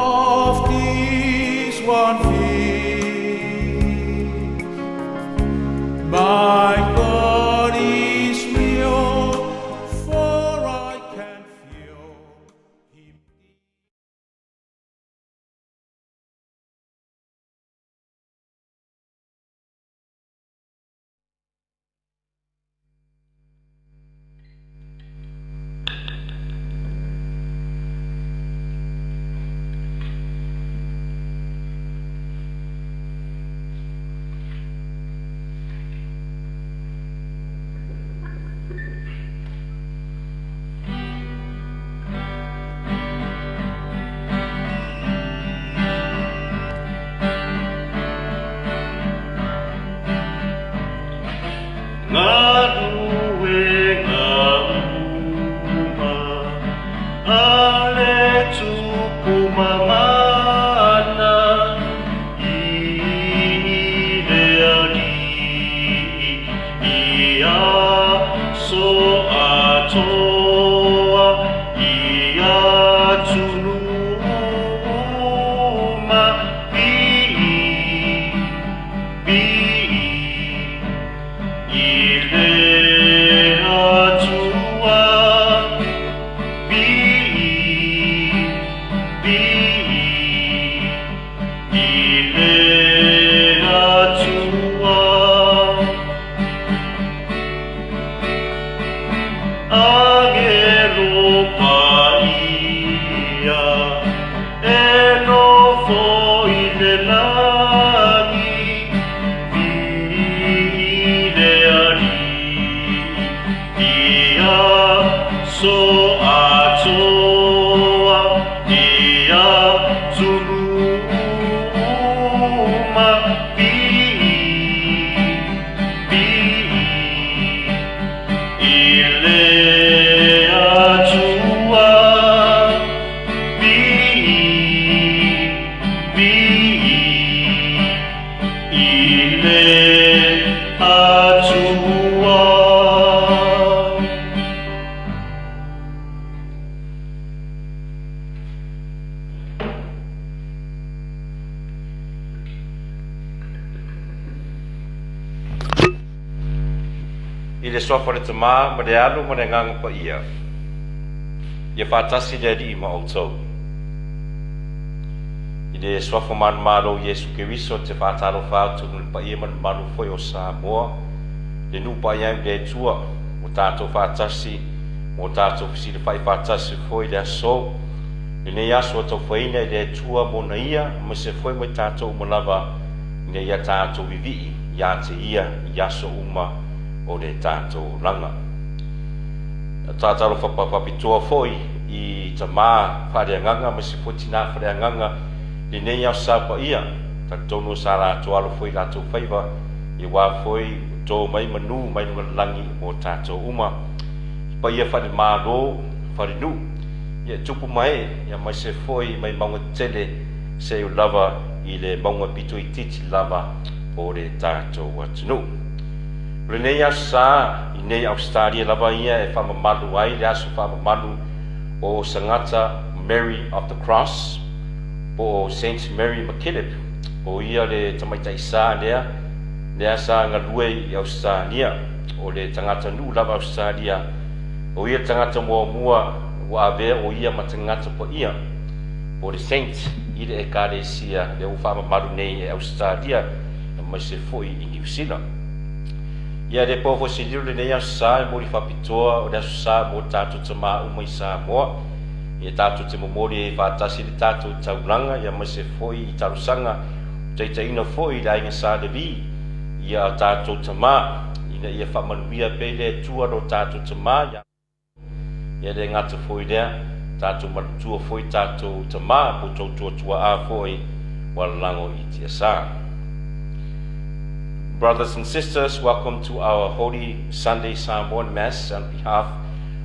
of this one feast. My God is real, for I can feel Him. I le sofa le tama, ma le alu ma le nganga pa ia. Ia whātasi le di ima o tau. I le sofa man malo Yesu Keriso te whātalo whātu le pa ia man malu foi o Samoa. Le nupa iau le tua, o tātou whātasi, o tātou fisi le whai whātasi foi le aso. Le nei aso o tau whaina le tua mo na ia, ma se foi mai tātou umalawa, ne ia tātou vivi, ia te ia, ia so uma, o le tātou langa. Tātalo whapapitua foi i ta mā whareanganga, ma se fotina whareanganga li nei au sāpa ia. Tātono sā rātou alo foi rātou whaiva, i wā foi tō mai manu, mai nunga langi o tātou uma. Pa ia whare mālo, whare nu. Ia tupu mai, ia mai se foi mai maunga tele se u lava i le maunga pito i titi lava o le tātou atunu. Renei asa i nei Australia lava ia e whamamalu ai, le asu whamamalu o Sangata Mary of the Cross, o Saint Mary McKillip, o ia le tamaitai sa lea, le asa ngalue i Australia, o le tangata nu lava Australia, o ia tangata mua wa ave o ia matangata po ia, o le Saint i le Ekalesia, le o whamamalu nei e Australia, mai se foi i New Zealand. Ia le pofo se liru le nei asa mo li whapitoa o le asu sa mo tātou te mā umai Samoa. Ia tātou te momori e whātasi le tātou tauranga, ia mai se foi i tarusanga, teitaina foi le ainga sa le vi, ia tātou te mā, ia whamanuia pe le tua no tātou te mā, ia le ngata foi lea, tātou malutua foi tātou te mā, po tau tua a foi, wala lango i tia sa. Brothers and sisters, welcome to our Holy Sunday Samoan Mass on behalf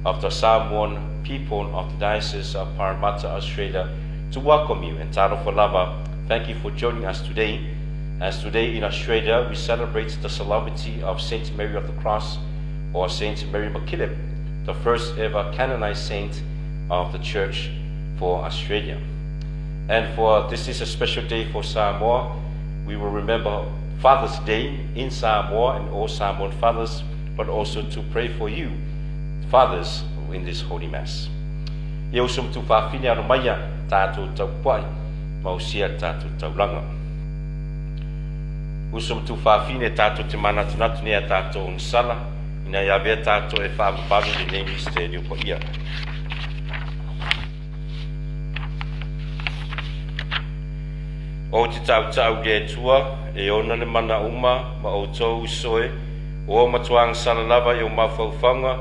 of the Samoan people of the Diocese of Parramatta, Australia, to welcome you. And Taro Falava, thank you for joining us today. As today in Australia, we celebrate the solemnity of Saint Mary of the Cross, or Saint Mary McKillip, the first ever canonized saint of the Church for Australia. And for this is a special day for Samoa. We will remember Father's Day in Samoa and all Samoan fathers, but also to pray for you, fathers, in this Holy Mass. Ia usum tu whawhine aro maia tātou tau pai, mausia tātou tau langa. Usum tu whawhine tātou te manatunatu nea tātou nsala, ina ia vea tātou e whaababaru ni nei misterio po ia. O te tau le tua, e ona le mana uma, ma o tau soe, o matuang sala lava i o mawhauwhanga,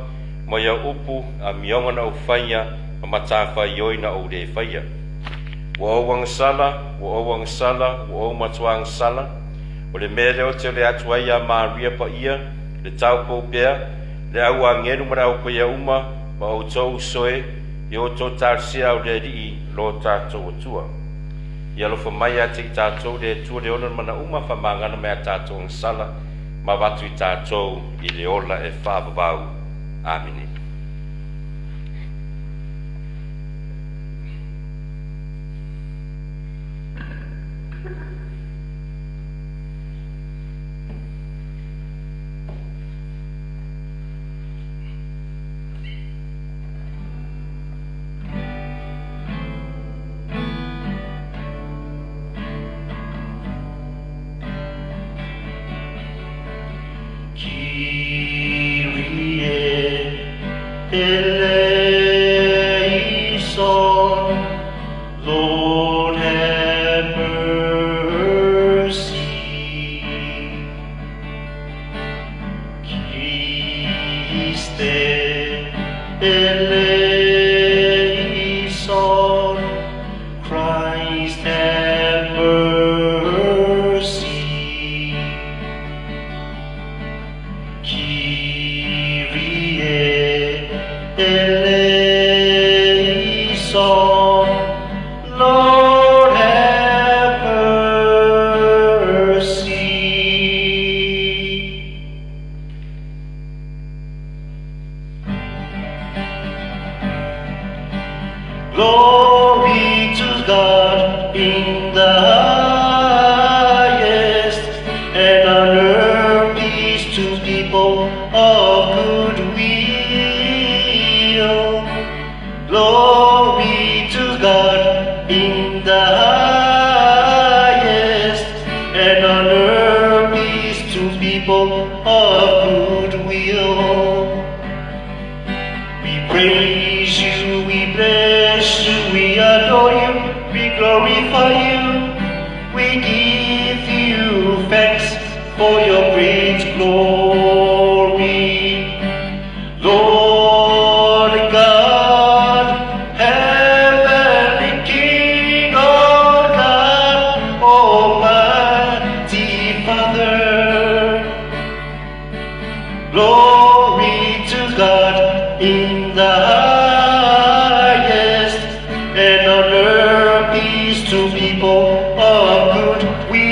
ma ia upu a mionga na o whaia, ma matawhai oi na o le whaia. Wa o wang sala, wa o matuang sala, o le mele o te le atuai a Maria pa ia, le tau po pea, le au a ngeru mara o pa ia uma, ma o tau soe, i o tau tarsia o le rii lo tātou atua. Ia lofa mai a te i tātou le tua le ona mana uma whamangana mea tātou ang sala, ma watu i tātou i le ola e whaababau. Amine. Lord have mercy. Christe eleison, Christ have mercy. Kyrie eleison, Lord have mercy. Glory to God in the highest, and on earth peace to people of good will. Glory to God in the highest, and on earth peace to people of good will. We praise you, we bless you, we adore you, we glorify you, we give you thanks for your great glory. Lord God, heavenly King of God, Almighty Father. Glory to God in the highest, and on earth peace to people of good will.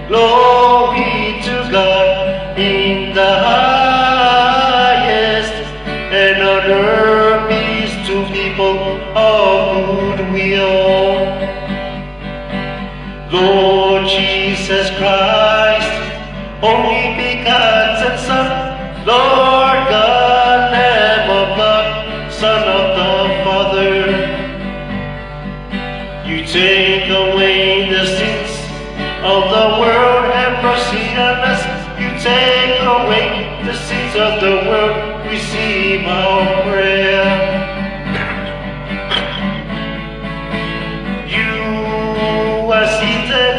Glory to God in the highest, and on earth peace to people of good will. Lord Jesus Christ, only begotten Son, Lord God, Lamb of God, Son of the Father. You take away the sins of the world, have mercy on us. You take away the sins of the world, receive our prayer. You are seated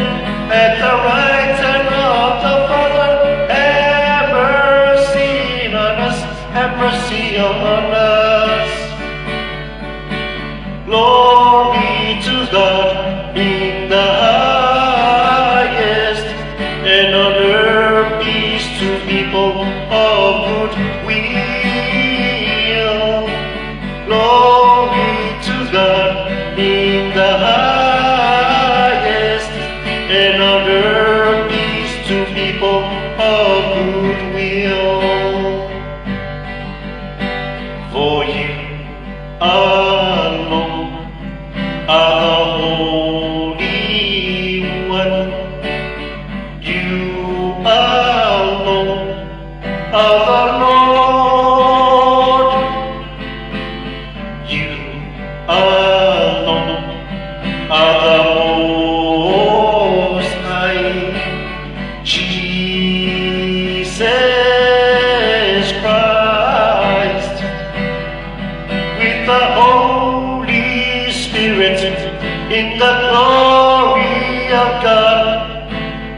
at the right hand of the Father. Have mercy on us, have mercy on us. Glory to God in the highest, and on earth peace to people of good will. Glory to God in the highest, and on earth peace to people of good will. For you alone are the Holy One. You alone are the Lord. You alone are the Most High. Jesus Christ, with the Holy Spirit, in the glory of God,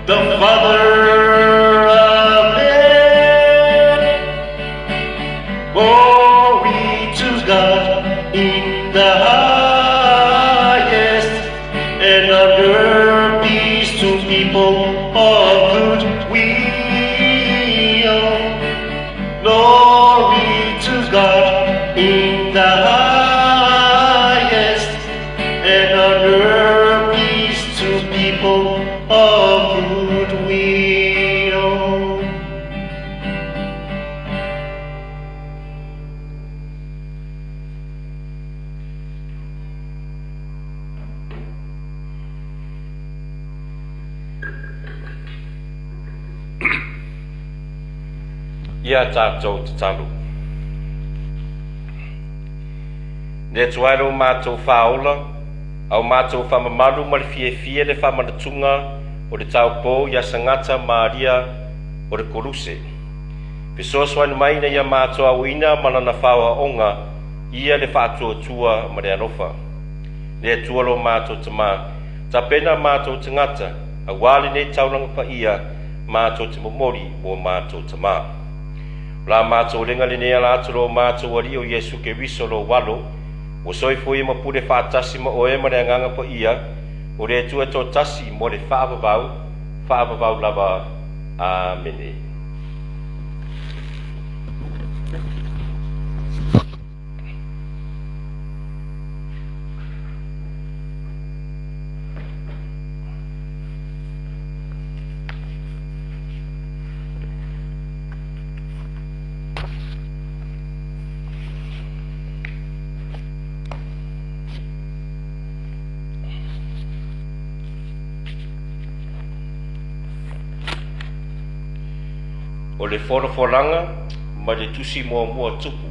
the Father of men. Glory to God in the highest, and on earth peace to people of good will. Glory to God in the highest, and on earth peace to people of good will. Ia tātou te talu. Ne tuairo mātou whaola, au mātou whamamaru ma le fie le whamanatunga o le taupō ia sangata Maria o le koruse. Pesoswani mai na ia mātou awina malana whaoa onga ia le whaatuatua ma le alofa. Ne tualo mātou tama, tapena mātou tangata, awali ne tauranga pa ia mātou te momori o mātou tama. La mātou lenga le nea la aturo mātou wari o Yesu ke wiso lo walo, o soifoi ma pule whaatasi ma oe ma le anganga pa ia, o le tua tō tasi mo le whaavavau lava. Amene. O le whoranga ma le tusi mua tupu.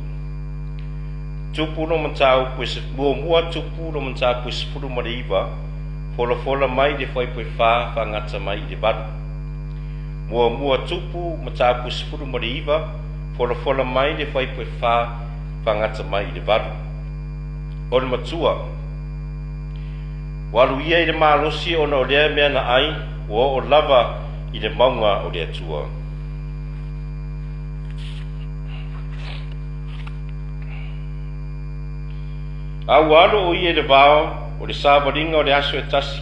Tupu no mantau pues mua tupu no mantau pues furu ma le iwa, fola mai le whai pui whangata mai le baru. Mua tupu mantau pues furu ma le iwa, fola mai le whai pui whangata mai le baru. O le matua, walu ia i le malosi o na o lea mea na ai, o lava i le maunga o le atua. Au alo o ia le vao, o le sāwaringa o le aso e tasi.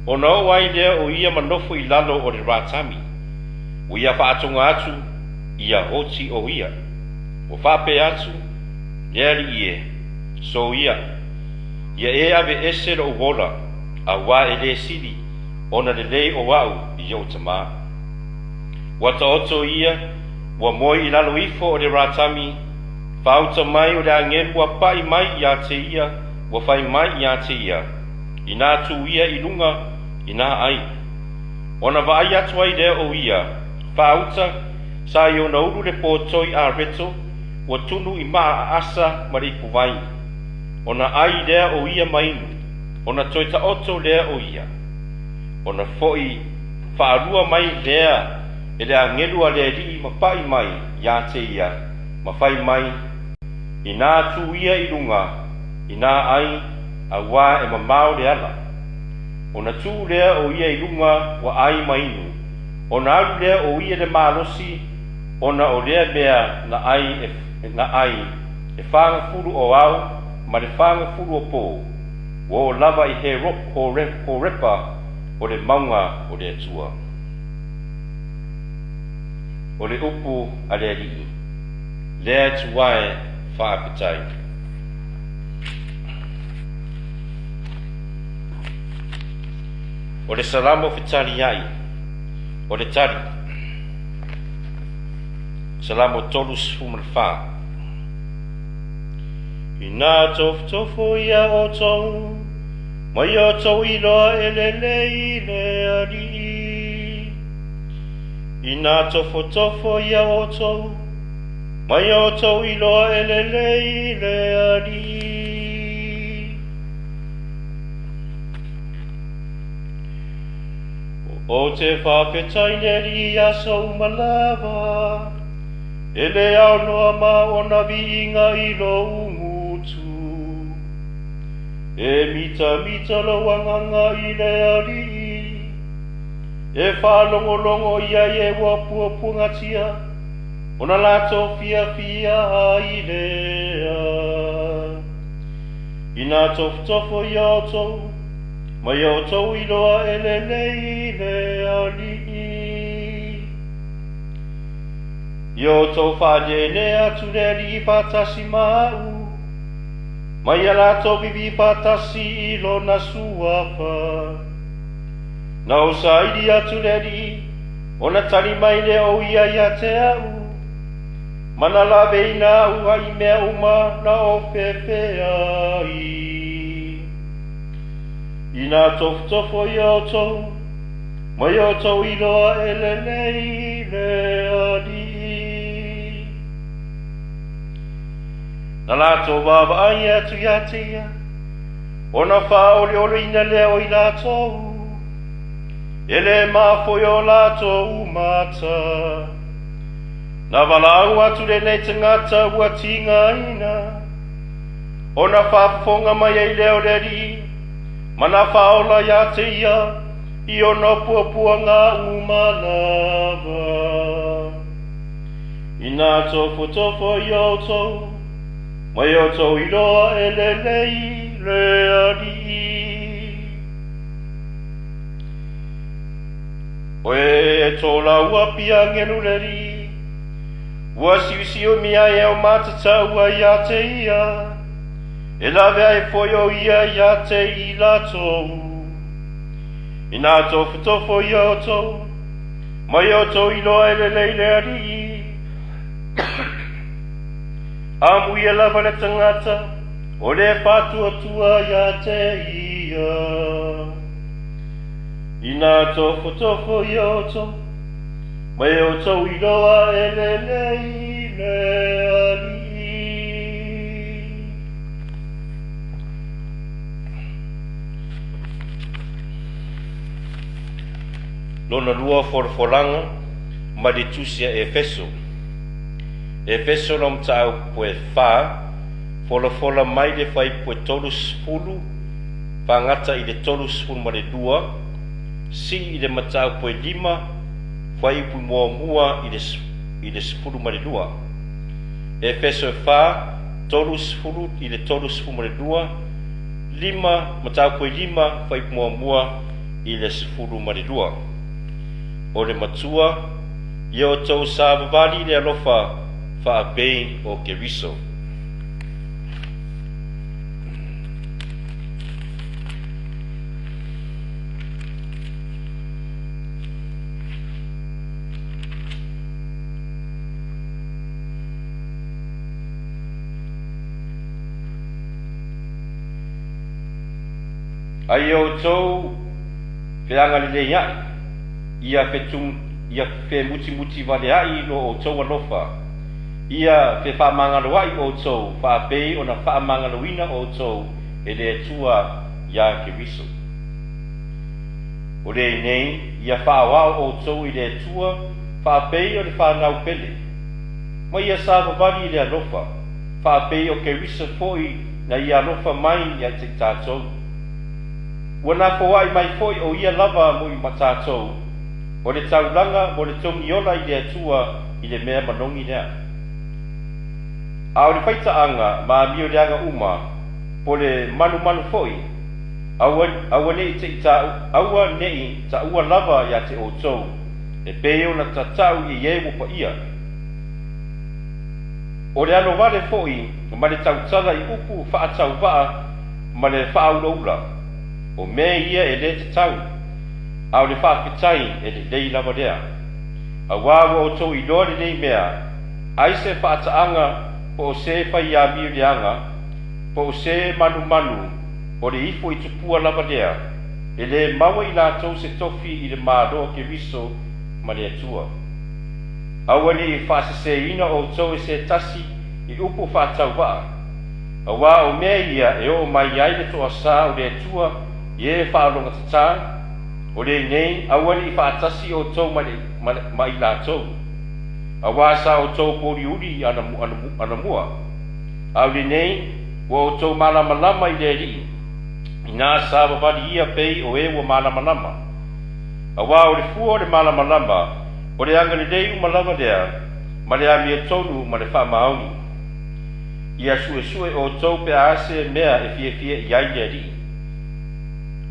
O na o ai lea o ia manofo i lalo o le rātami. O ia whaatonga atu, ia hoti o ia. O whape atu, lea li ie, so ia. Ia e ave ese lo uwola, a wā e le siri, o na le lei o wau i au tamā. Wata oto ia, wa moi i lalo ifo o le rātami, Fauta mai o le angelu wa pai mai ia te ia, wa fai mai ia te ia. Ina tu ia i lunga, ina ai. Ona vai atu ai lea o ia. Fauta, sa i ona uru le pōtoi a reto, wa tunu i maa asa mariku vai. Ona ai lea o ia mainu, ona toita oto lea o ia. Ona foi, whaarua mai lea, e le angelu a lea li ma pai mai ia te ia, ma fai mai, ina tu ia i lunga, ina ai, a wā e mamau le ala. Ona tu lea o ia i lunga wa ai mainu, ona au lea o ia le malosi, ona o lea lea na ai e whanga furu o au, ma le whanga furu o pō, wo o lava i he ho repa o le maunga o le atua. O le upu a le alii, lea tuae whaapetai. O le salamo fitali ai, o le tari, salamo tolus fumalwha. Ina toftofo ia o tau, mai o tau i loa e le lei le ari. Ina tofo ia o tau, mai o tau i loa e le lei le ari. O te whawhetaineri a sau malawa, e le au noa ma o na viinga i lo umutu. E mita lo wanganga i le ari, e whalongolongo ia e wapua pungatia, o na lato fia i lea. Ina tofo i o tau, mai o tau i loa e le lei le ali. I o tau whane atu le li patasi mau, mai ala tau bibi patasi i lo na suapa. Na o saidi atu le li, o na tali mai le o ia te au, mana lawe ina ua i mea uma na o pepe ai. Ina tofo i o tau, mai o tau i loa e le lei le ali. Na lato wawa ai atu ia te ia, o na whaole ina leo i lato, e le mafoi o lato umata. Na walau atu le nei tangata ua tinga ina, o na whafonga mai ei leo le ri, mana whaola ia te ia, i o no puapua ngā umalawa. Ina tofo i o tau, mai o tau i loa e le lei le ari. Oe e tola ua pia ngenu le ri, ua siusi o mia e o matata ua ia te ia, e lawe ai foi o ia te i latou. Ina tofo i o tau, mai o tau i loa e le lei le ari. Amu ia lava le tangata, o le patuatua ia te ia. Ina tofo i o tau, mai o tau i loa e le lei le ali. Lona lua forfolanga, ma le tusia e Efeso. Efeso nom tau poe wha, fola mai le whai poe tolus fulu, whangata i le tolus fulu ma le dua, si i le matau poe lima, whai pu mua i le fulu ma le dua. Efeso wha, tolus fulu i le tolus fulu ma le dua, lima, matau poe lima, whai pu mua i le fulu ma le dua. O le matua, i o tau sa vavali le alofa, whaapei o Keriso. Ai o tau whianga le leia, ia whe muti vale ai no o tau alofa. Ia whe whaamangalo ai o tau, whaapei o na whaamangalo ina o tau, e le tua ia Keriso. O le nei, ia whaawao o tau i le tua, whaapei o le whanau pele. Ma ia sa vavali i le alofa, whaapei o Keriso foi na ia alofa mai ia te tātou. Wana whawai mai foi o ia lava mo i matātou, o le taulanga mo le tongi ola i le atua i le mea manongi nea. A o le whaitaanga ma mio le anga uma, po le manu foi, aua nei ta ua lava ia te o tau, e peo na tatau i e pa ia. O le ano vale foi, ma le tautala i upu whaatau vaa, ma le whaulaula, o me ia e le te tau, a o le whaakitai e le lei lava lea. A wawa o tau i loa le nei mea, aise whaataanga po o se whai a miu leanga, po o se manu, o le ifo i tupua lava lea, e le maua i lātou se tofi i le māroa ke riso ma le atua. Aua ni i whaaseseina o tau e se tasi i upu whaatau waa. Awa o mea ia e o mai ai le toa sā o le atua i e whaalonga tatā. O le nei, aua ni i whaatasi o tau ma i lātou. Awa sa o tau pori uri ana mua. Au le nei, wa o tau malama i le ri. Ina sa wawari ia pei o e wa malama. Awa o le fua o le malama, o le anga le dei umalama lea, ma le ami e tonu ma le whaamaoni. Ia sue o tau pe ase mea e fie iai le ri.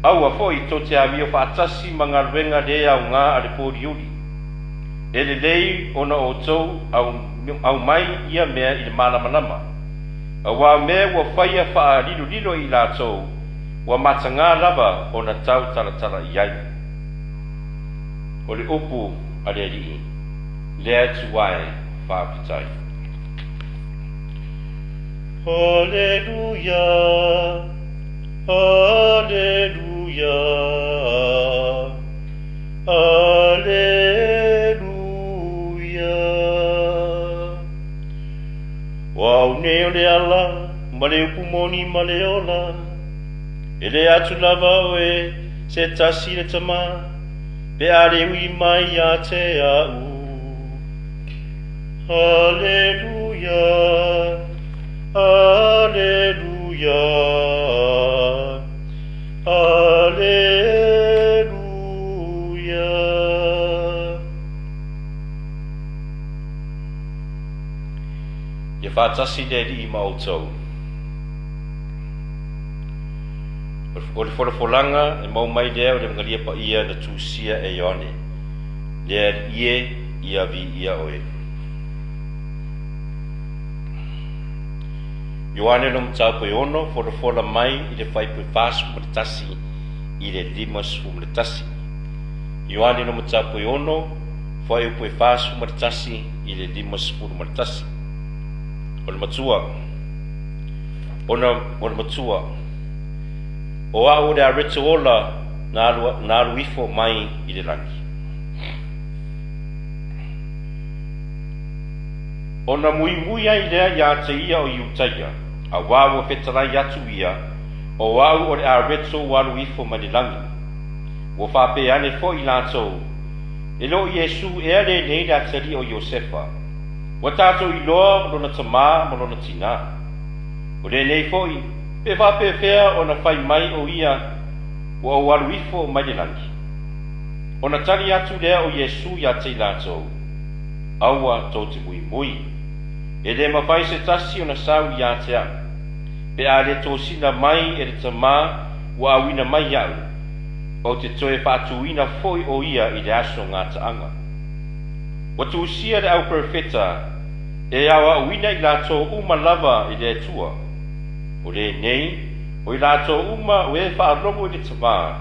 Aua foi to te ami o whaatasi mga ruenga rea o ngā ale pōri uri. E le lei ona o tau au mai ia mea i le malama. Awa mea ua whaia wha lilo i la tau, wa matanga lava o na tau taratara iai. O le upu a le rii, lea tuwae whaapitai. Alleluia, Alleluia, Alleluia. Wau neo le ala, ma le upu moni ma le ola, e le atu lava oe se tasi le tama, pe ale ui mai a te au. Alleluia, Alleluia, Alleluia. Ia whaatasi le ri ma o tau. O le wholafolanga e mau mai lea o le mangalia pa ia na tūsia e Ioane. Lea ie ia vi ia oe. Ioane no mtau pe ono wholafola mai i le whaipu whāsu maritasi i le limas maritasi. Ioane no mtau pe ono whaipu whāsu maritasi i le limas maritasi. O le matua. O le matua. O au le areta ola na aluifo mai i le langi. O na mui ai lea ia te ia o iutaia, a wawa whetarai atu ia, o au o le areta o aluifo mai le langi. Wo whape ane fo i lātou, e lo Iesu ea le nei la tari o Iosefa. Wa tātou i loa lona tamā mo lona tina. O le nei fo i, pe whape whea o na whai mai o ia o au aluifo mai le langi. O na tari atu lea o Iesu ia te lātou, aua tō te mui. E le mawhai se tasi o na sau ia te au. Pe a le tō sina mai e le tamā wa awina mai au, o te toe whaatuina foi o ia i le aso ngā taanga. Wa tūsia le au profeta, e awa awina i lātou uma lava i le tua. O le nei, o i lātou uma o e whaaromo i le tamā,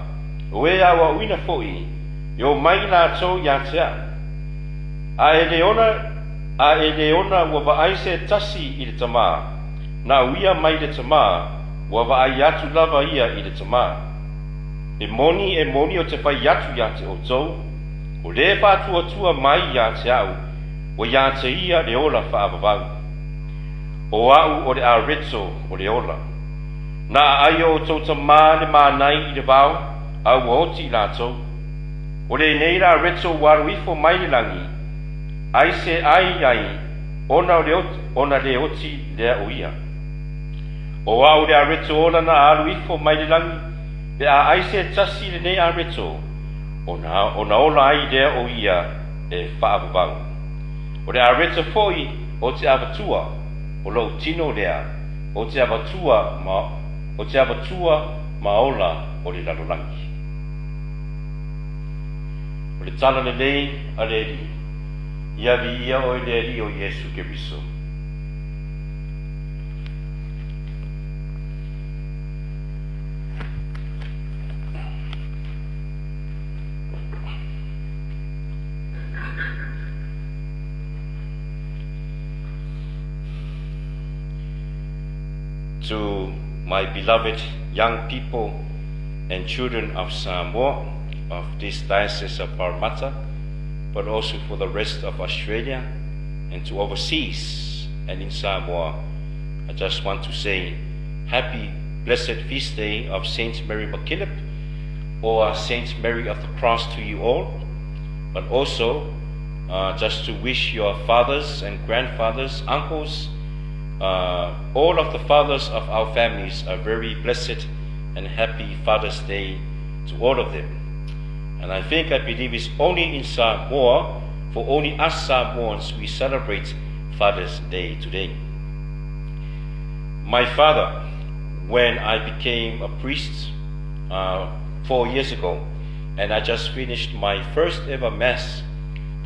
o e awa awina foi, yo mai i lātou ia te au. A e leona ua vaai se tasi i le tamā, na uia mai le tamā, ua vaai atu lava ia i le tamā. E moni o te whai atu ia te o tau, o le whātua mai ia te au, o ia te ia le ola whaavavau. O au o le areto o le ola. Na ai o tau tamā le mānai i le vau, au oti i lātou. O le nei la areto waruifo mai le langi, ai se ai, ona le oti lea o ia. O au le areto ola na aruifo mai le langi, pe a ai se tasi le nei areto, ona ola ai lea o ia e whaavavau. O le areto foi o te avatua, o lo tino lea, o te avatua ma ola o le lalolangi. O le tala le lei a le ri, ia vi ia o le ri o Iesu Keriso. To my beloved young people and children of Samoa, of this diocese of Parramatta, but also for the rest of Australia and to overseas and in Samoa. I just want to say happy blessed feast day of Saint Mary MacKillop, or Saint Mary of the Cross to you all, but also just to wish your fathers and grandfathers, uncles, all of the fathers of our families a very blessed and happy Father's Day to all of them. And I believe it's only in Samoa, for only us Samoans, we celebrate Father's Day today. My father, when I became a priest 4 years ago, and I just finished my first ever Mass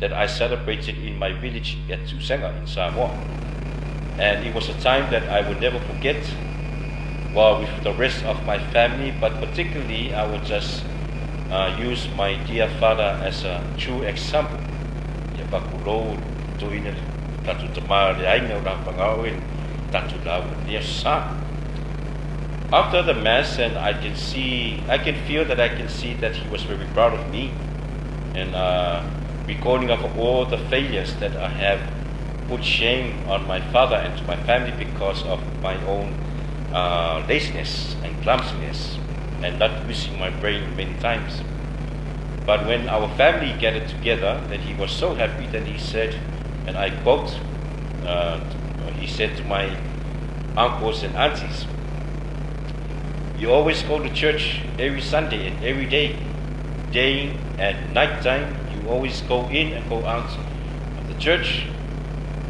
that I celebrated in my village at Tusenga in Samoa. And it was a time that I will never forget, with the rest of my family, but particularly I would just use my dear father as a true example. After the Mass, and I can see that he was very proud of me, and recalling of all the failures that I have put shame on my father and to my family because of my own laziness and clumsiness and not using my brain many times. But when our family gathered together, that he was so happy that he said, and I quote, he said to my uncles and aunties, "You always go to church every Sunday and every day and night time. You always go in and go out of the church.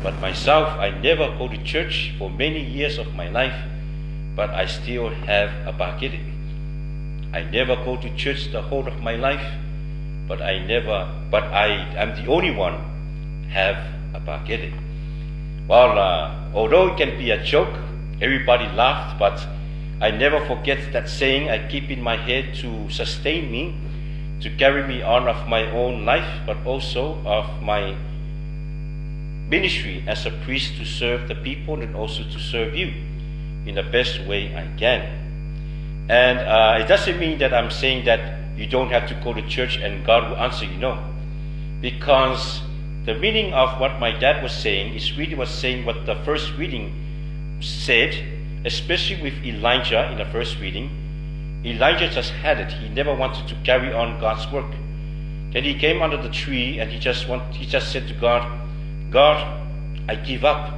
But myself, I never go to church for many years of my life, but I still have a bakere. I never go to church the whole of my life, but I am the only one have a bakere." Well, although it can be a joke, everybody laughed, but I never forget that saying. I keep in my head to sustain me, to carry me on of my own life, but also of my ministry as a priest to serve the people and also to serve you in the best way I can. And it doesn't mean that I'm saying that you don't have to go to church and God will answer you, no. Because the meaning of what my dad was saying is really was saying what the first reading said, especially with Elijah in the first reading. Elijah just had it. He never wanted to carry on God's work. Then he came under the tree and he just said to God, "God, I give up.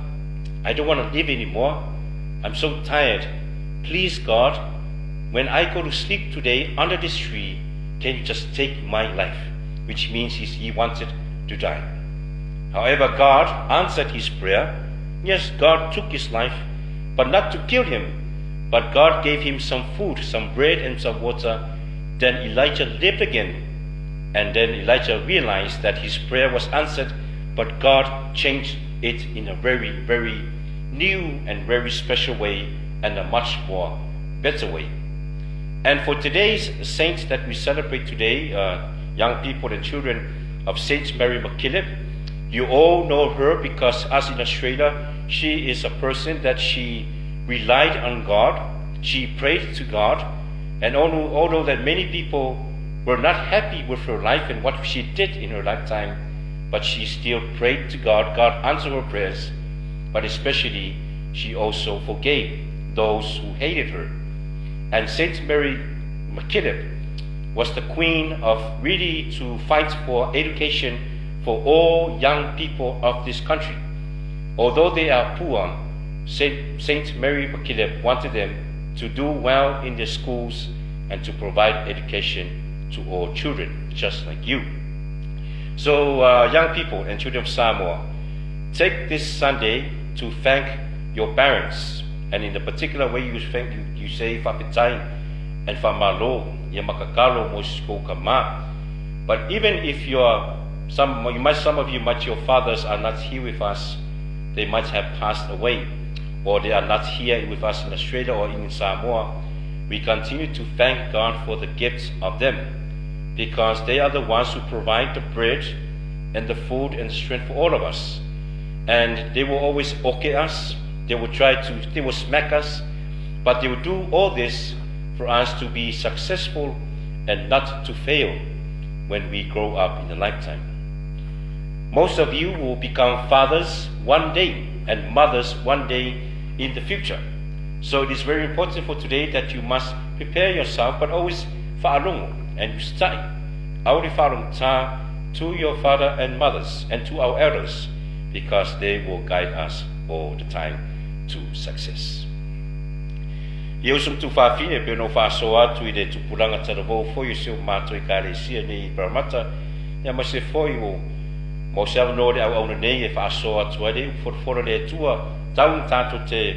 I don't want to live anymore. I'm so tired. Please, God, when I go to sleep today under this tree, can you just take my life?" Which means he wanted to die. However, God answered his prayer. Yes, God took his life, but not to kill him. But God gave him some food, some bread and some water. Then Elijah lived again. And then Elijah realized that his prayer was answered, but God changed it in a very, very new and very special way and a much more better way. And for today's saint that we celebrate today, young people and children of Saint Mary MacKillop, you all know her because as in Australia, she is a person that she relied on God, she prayed to God, and although that many people were not happy with her life and what she did in her lifetime, but she still prayed to God. God answered her prayers, but especially she also forgave those who hated her. And Saint Mary MacKillop was the queen of really to fight for education for all young people of this country. Although they are poor, Saint Mary MacKillop wanted them to do well in their schools and to provide education to all children, just like you. So young people and children of Samoa, take this Sunday to thank your parents, and in the particular way you say whapetai and whamalo, ia makakalo mo siko kama. But even if some of you might, your fathers are not here with us, they might have passed away, or they are not here with us in Australia or in Samoa, we continue to thank God for the gifts of them, because they are the ones who provide the bread and the food and strength for all of us. And they will always okay us, they will smack us, but they will do all this for us to be successful and not to fail when we grow up in a lifetime. Most of you will become fathers one day and mothers one day in the future. So it is very important for today that you must prepare yourself, but always whaalongo, and you study. Auri whaalongo ta to your father and mothers and to our elders, because they will guide us all the time to success. Ia usum tu whawhine pe no whaasoa atu I le tupulanga taravou foi o seo mātou I kāresia nei I Paramata, ia ma se foi o mo se au no le au auna nei e whaasoa atu ai le uforoforo le atua taun tātou te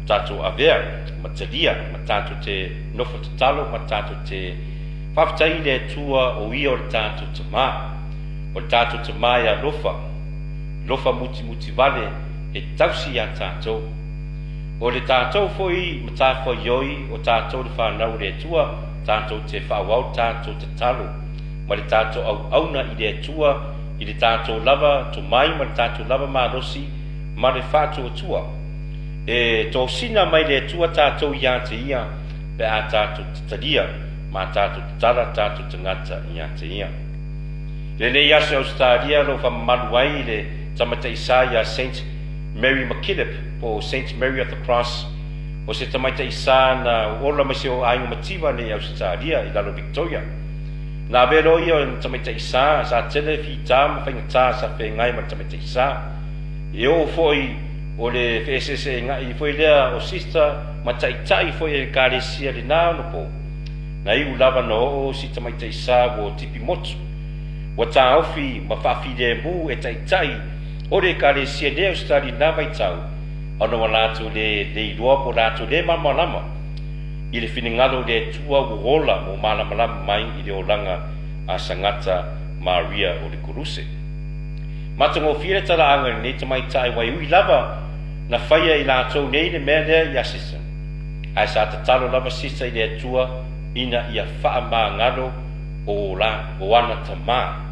tātou avea, ma te lia, ma tātou te nofo te talo, ma tātou te whawhitai le atua o ia o le tātou te mā. O le tātou te mā ia lofa muti vale e tausi ia tātou. O le tātou foi ma tāwha ioi o tātou le whanau le atua, tātou te whaawau, tātou te talo, ma le tātou au auna I le atua, I le tātou lava to mai, ma le tātou lava marosi, ma le whātou atua. E tō sina mai le atua tātou ia te ia, pe a tātou te talia, ma tātou te tala, tātou te ngata ia te ia. Le nei ase Australia lo whamalu ai le tamata Isaia Saint Mary McKillop po Saint Mary of the Cross o se tamata isa na ola mai se o ainga mativa nei Australia I lalo Victoria. Na vero ia o tamata isa sa tele fita ma whaingata sa whengai ma tamata isa. E o foi o le FSS ngai foi lea o sista ma taitai foi e kāresia le nā no po. Na iu lava no o si tamata isa o tipi motu. Wa tā ofi ma whawhide mu e taitai o le kāresia le Australia nā vai tau. Ono wa lātu le iloa po lātu le mamalama. I le whiningalo le tua uola mo malamalama mai I le olanga a sangata Maria o le kuruse. Matango whire tala anga nei tamai tai wai ui lava na whaia I lātou nei le mea lea I asisa. Ai sa tatalo lava sisa I le tua ina ia wha ma ngalo o ana tamā.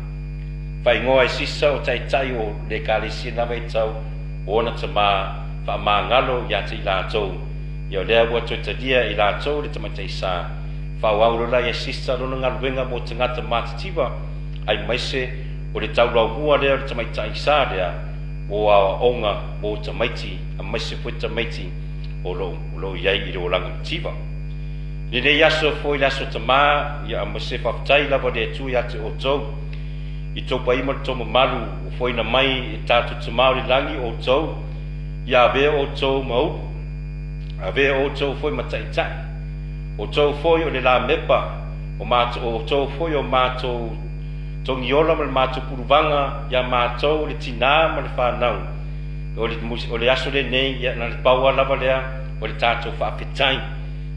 Whai ngoa I sisa o tai o le kālesia lava I tau o ana tamā wha ma ngalo ia te I lātou. Ia o lea ua toitadia I lātou le tamatai sā. Whau aurora ia sisa rona ngaluenga mo te ngata mātitiwa ai maise o le taurau mua lea le tamatai sā lea o a onga mo tamaiti a maise fwe tamaiti o lo iai I le olanga mtiwa. Le nei aso foi laso tamā ia a maise whaftai lava le tu ia te o tau. I topa ima le tomo malu o foi na mai e tātou tamā o le langi o tau. Ia avea o tau mau. Avea o tau foi mataitai. O tau foi o le la mepa. O tau foi o mātou tongiola ma le mātou puruvanga. Ia mātou le tina ma le whanau. O le aso le nei ia na le paua lava lea. O le tātou whawhetai.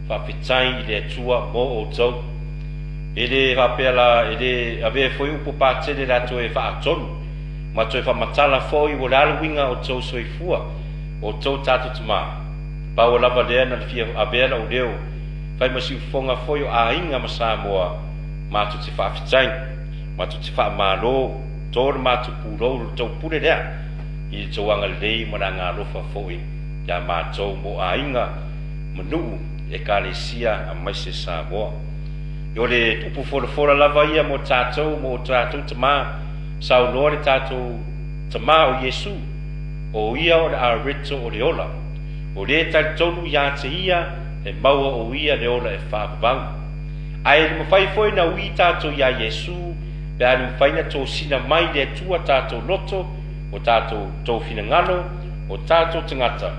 Whawhetai I le atua mo o tau. E le whapela, e le avea foi upo pātele la to e whaatonu. Ma to e whamatala foi o le aluinga o tau soifua. O tau tātou tamā. Pau lava lea na le fia avea la o leo. Whai masi ufonga foi o ainga ma Samoa. Mātu te whawhetai. Mātu te whaamalo. Tōre mātu pūrou tau pure lea. I le tau anga lei ma na ngā rofa foi. Ia mātou mo ainga manuu e kālesia a maise Samoa. I o le upu fora lava ia mo tātou tamā. Saunoa le tātou tamā o Yesu. O ia o le arito o le ola. O le tonu ia te ia e maua o ia le ola e whaavavau. Ai le mawhai foi na ui tātou ia Yesu pe anu mwhaina tō sina mai le tua tātou loto o tātou tō whinangalo o tātou tangata.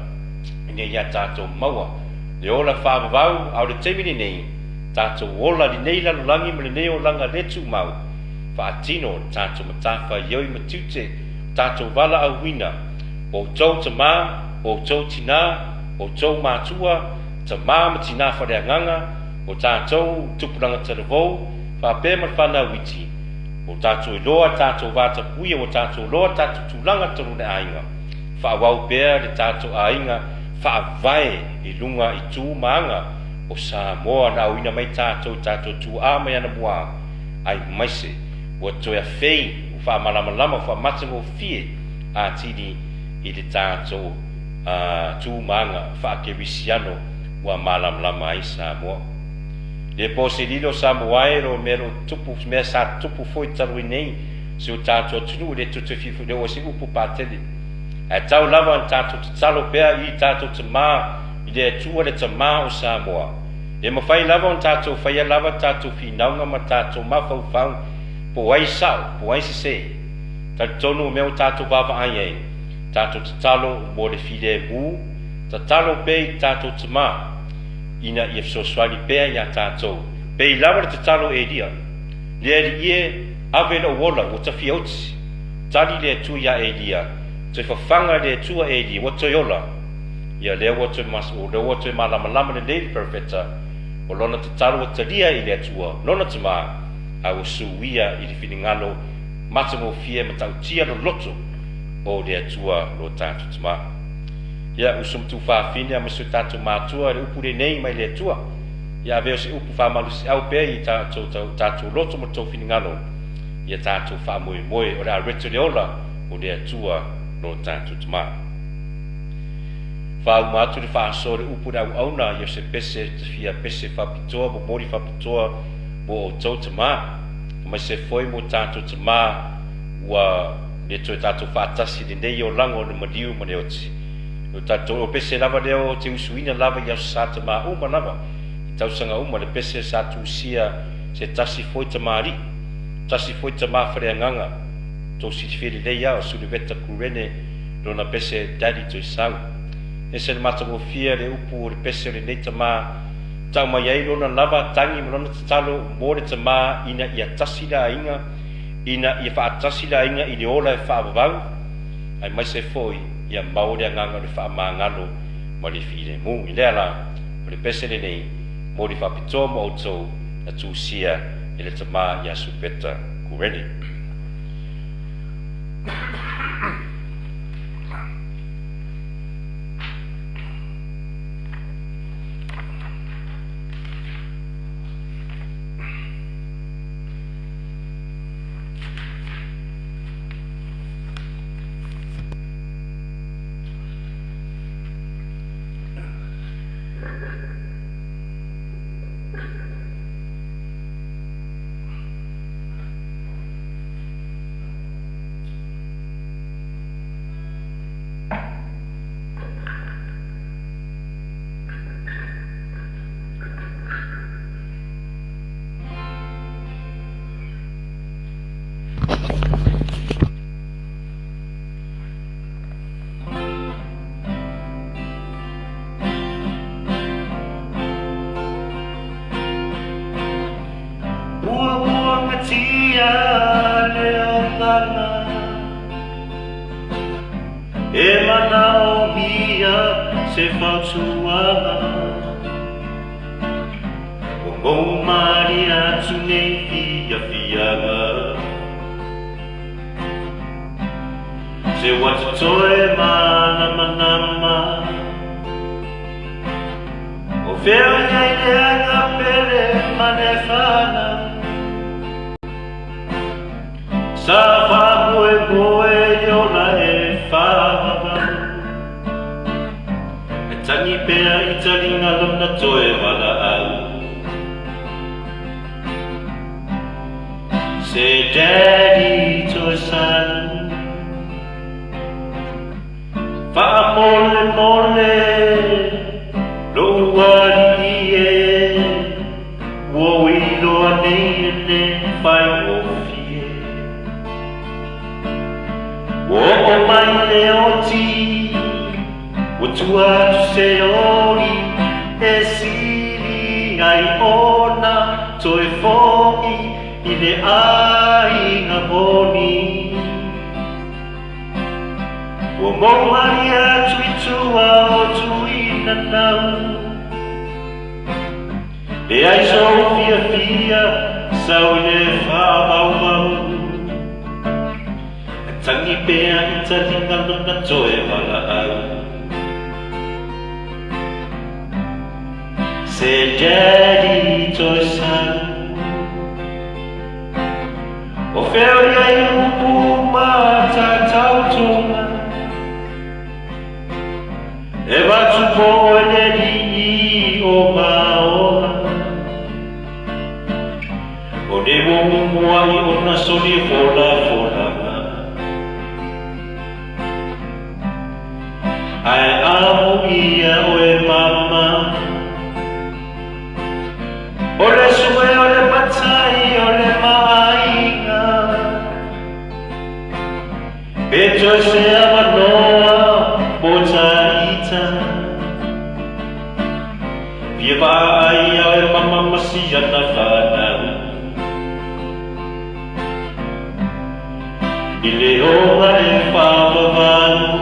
Ine ia tātou maua le ola whaavavau au le temini nei tātou ola li nei lalulangi ma le nei o langa letu mau. Whaatino tātou matafa ioi matute tātou wala au wina. O tau tamā, o tau tina, o tau mātua, tamā ma tina whareanganga, o tātou tupuranga taravou, whapē ma whana witi. O tātou loa, tātou vāta puia, o tātou loa, tātou tūlanga tonu le ainga. Whaawau pēr le tātou ainga, whaavae I lunga I tū maanga, o Samoa na auina mai tātou tū āmai ana mua. Ai maise, o toia fei, o whaamalamalama, o whaamatango fie, a tini I le tātou tū maanga whaakewisiano ua malamlama ai Samoa. Le po se lilo Samoa e lo mero tupu mea sa tupu foi talui nei se o tātou tunu le tutu fifu le o se upu pateli. E tau lava an tātou te talo pea i tātou te mā i le tua le te mā o Samoa. E mawhai lava an tātou whaia lava tātou whinaunga ma tātou mawhau po wai sao, po wai se. Tātou tonu o mea o tātou wawa ai ei. Tātou te talo mo le while mū, ta talo pei tātou te mā. Ina i efsoswani pea ia tātou. Pei lawa te talo e lia. Lea li ie ave la wola o ta fiauti. Tali le tu ia e lia. Te whawhanga le tua e lia. Wato yola. Ia lea wato mas o lea wato malama le leili perfecta. O lona te talo o ta lia i le tua. Lona te mā. A o suia i le finingalo. Mata mo fie ma tau tia lo loto. O le tua lo tātou te mā. Ia usum tu whawhine a masu tātou mātua le upu le nei mai le tua. Ia veo se upu whamalusi au pea i tātou loto ma tau finingalo. Ia tātou whamoe moe o le a reto le ola o le tua lo tātou te mā. Whau mātu le whaaso le upu le au auna ia se pese te fia pese whapitoa mo mori whapitoa mo o tau te mā. Mai se foi mo tātou te mā ua le toi tātou whaatasi le nei o lango le madiu ma le oti. O tātou o pese lava leo te usuina lava ia sata mā uma lava. I tausanga uma le pese sa tu sia se tasi foi ta maari. Tasi foi ta mā whareanganga. Tō si whiri lei au su le veta kurene rona pese daddy to isau. E se le mata mo fia le upu le pese le nei ta mā. Tau mai ai rona lava tangi ma rona te talo mo le ta mā ina ia tasi la inga. Ina ia whaatasi la inga i le ola e whaavavau. Ai mai se foi. Ia maore anganga le whaamangalo ma le whire mu. I lea la, o le pese le nei, mo le whapitoa mo autou na tūsia e le tamā ia supeta kurene. E mana o mia se whautuanga O mou mari atu nei fia fianga Se watu toe mana manama O whea ngai leanga pere mane whana Sa whamoe moe yona e whaava E tangi pea i taringa lona toe wala au Se daddy to son Wha mole mole Lo wari e Wo i loa nei ne whai o fie O mai le oti O tua tu se ori E siri ai ona Toe foki I le ai nga moni O mo mai atu I tua o tuina nau E ai so fia fia Sau le whaabau mau Tangi pea I taringa lona toe wala au Se daddy toe son O whiri ai upu ma tātau tonga E watu po e le ni le mua I ona soni fola ai amo ia o e mama o le sue o le patai o le mainga Beto se amanoa botaita Viva ai o e mama masia na whanau I le oa e whawawanu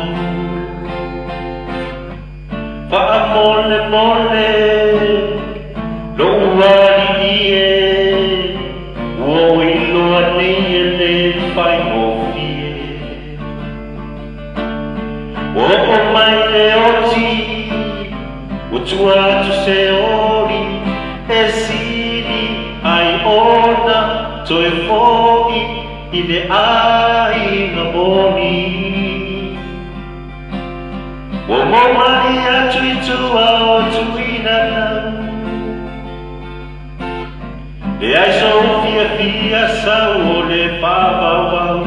Fa'a mole lo wari ie Wo I loa nei e le whai mo fie O mai le oti O tua tu se ori E siri ai ona Toe foi I le ai na boni O mawari atu I tua o tuina Le ai so fia sau o le pawawau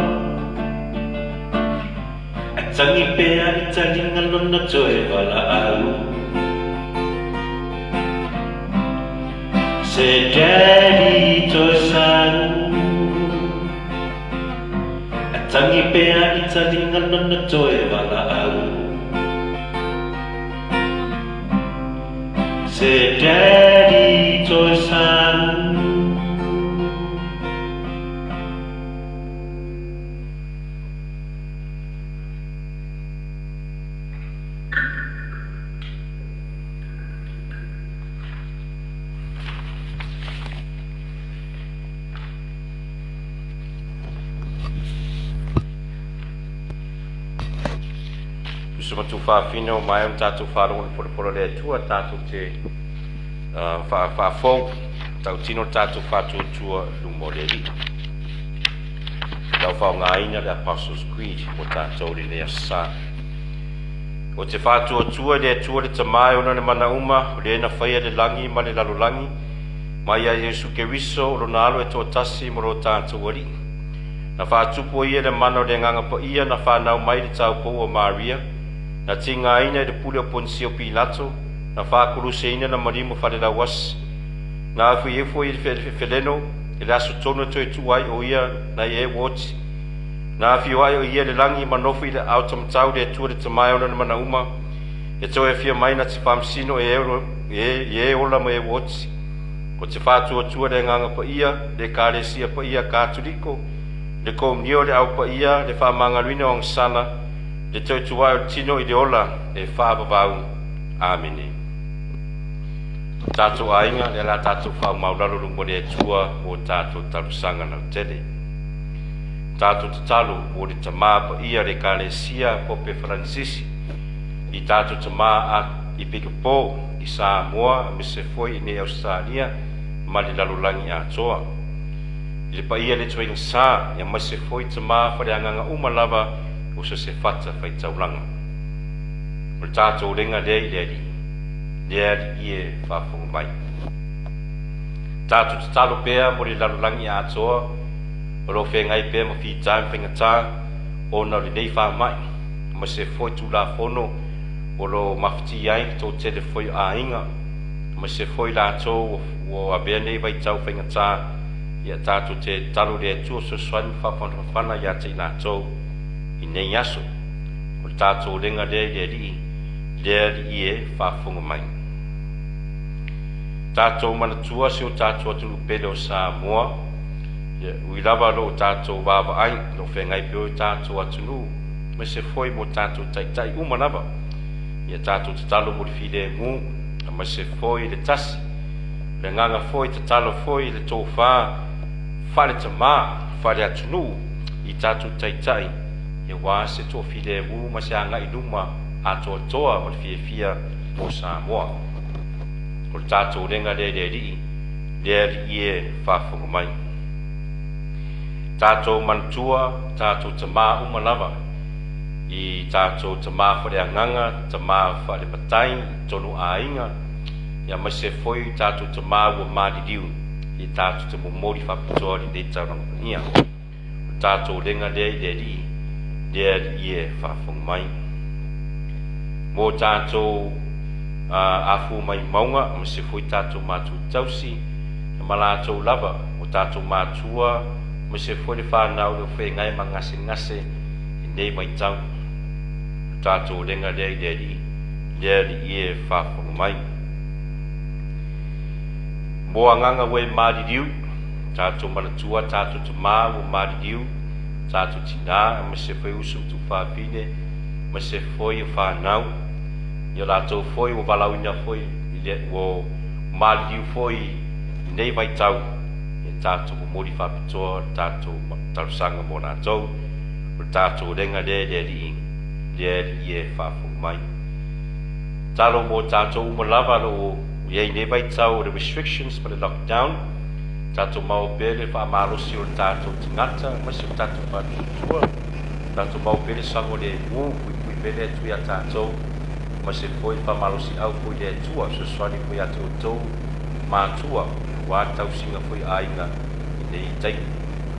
A tangi pea I talinga lona toe wala au Se daddy toe sau A tangi pea I talinga lona toe wala au Se daddy toe sau Suma tu whawhino mai am tātou wharongo pora le tua tātou te whawhau tau tino tātou whātua tua lumo le li. Tau whao ngā ina le Apostles' Creed mo tātou le nea sā. O te whātua tua le tamai ona le mana uma o le ena whaia le langi ma le lalolangi mai a Yesu Keriso o lona alo e tō tasi mo ro tātou wari. Na whātupo ia le mana o le nganga pa ia na whanau mai le tau pou o Maria na tinga ina le pule o Ponsio Pilato na whakuruse ina na marimo whalela was na afu i efo I wheleno e le aso tono toi tuai o ia na I e woti na afi o ai o ia le langi manofu I le au tamtau le tua le tamai ona na mana uma e tau e fia mai na te whamsino e ola mo e woti o te whātua tua le nganga pa ia le kālesia pa ia kāturiko le koumnio le au pa ia le whamangaluina ongsana le tau tuai o tino I le ola e whaabavau. Amene. Tātou ainga le la tātou whao maulalo lungo le tua o tātou talusanga na tele. Tātou tatalu o le tamā pa ia le kālesia Pope Francisi I tātou tamā a I Pikapo I Samoa me se foi I ne Australia ma le lalulangi a toa. I le pa ia le tuainga sā ia ma se foi tamā whareanganga umalava o se fata fai taulanga. O tātou renga lei ie whafonga mai. Tātou tatalo pēa mo le lalulangi a atoa, o lo whengai pēa mo fi time whengatā, o na le nei wha mai, ma se foi tu la fono, o lo mafti ai tō tele foi a inga, ma se foi la tō o a bea nei vai tau whengatā, ia tātou te talo le atua so swani whawhana ia te la tō, I nei aso, o tātou renga le e whafonga mai. Tātou manatua se o tātou atunu pele o Samoa, ui lava lo o tātou wawa ai, lo whengai peo o tātou atunu, me se foi mo tātou taitai umanava, ia tātou tatalo mo le file ngu, ma se foi le tasi, le nganga foi tatalo foi le tō wha, whare tamā, whare atunu, I tātou taitai, ia wā se tō file ngu, ma se anga I luma, a toa mo le fia o Samoa. O le tātou renga le e whafonga mai. Tātou mantua, tātou tamā umalava, I tātou tamā whareanganga, tamā whare patai, tonu a inga, ia mai se foi tātou tamā ua mādidiu, i tātou te momori whapitoa ni nei tauranga ia. Tātou renga lea i lea i e whawhong mai. Mō tātou afu mai maunga, ma se fwoi tātou mātou tausi, ma lātou lava, o tātou mātua, ma se fwoi le whanau le whai ngai ma ngase i nei mai tau. Tātou renga lea i e whawhong mai. Mō anganga wei māri riu, tātou manatua, tātou te mā o māri riu, tātou tina, ma se fwoi usu tu whapine, ma se fwoi o whanau, ia lātou fwoi o walauina fwoi, o māri riu fwoi, i nei vai tau, i tātou o mori whapitoa, tātou tarusanga mō nātou, o tātou renga lea i e whawhong mai. Talo mō tātou umalawa o ia i nei vai tau o the restrictions pa le lockdown, tātou mau pele whaamarosi o tātou tingata, masi o tātou whatutua, tātou mau pele sango le kui pele tui a tātou, masi fwoi whaamarosi au fwoi le tua, so swani fwoi atu o tau mātua, wā tau singa fwoi ainga i nei tei,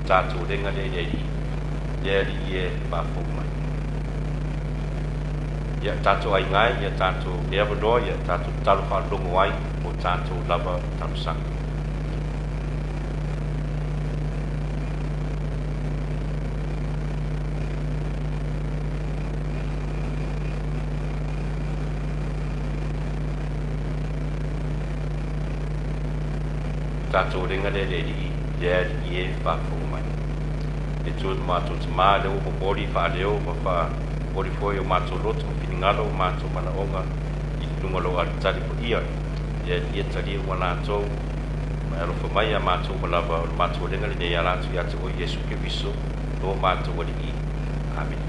tātou renga le i e whawhong mai. Ia tātou ai ngai, ia tātou lea wanoa, ia tātou talo whalongo ai, o tātou lava talo sanga. Tātou ringa le i e whawhong mai. E tū mātou te mā leo mo mori whaaleo, ma mori foi o mātou loto, mo whingalo o mātou manaonga, i lungalo aritari po ia. Ia tari o nātou, ma arofa mai a mātou malawa, o mātou ringa le nei a rātou i atu o Yesu Kiriso, o mātou wali i. Amen.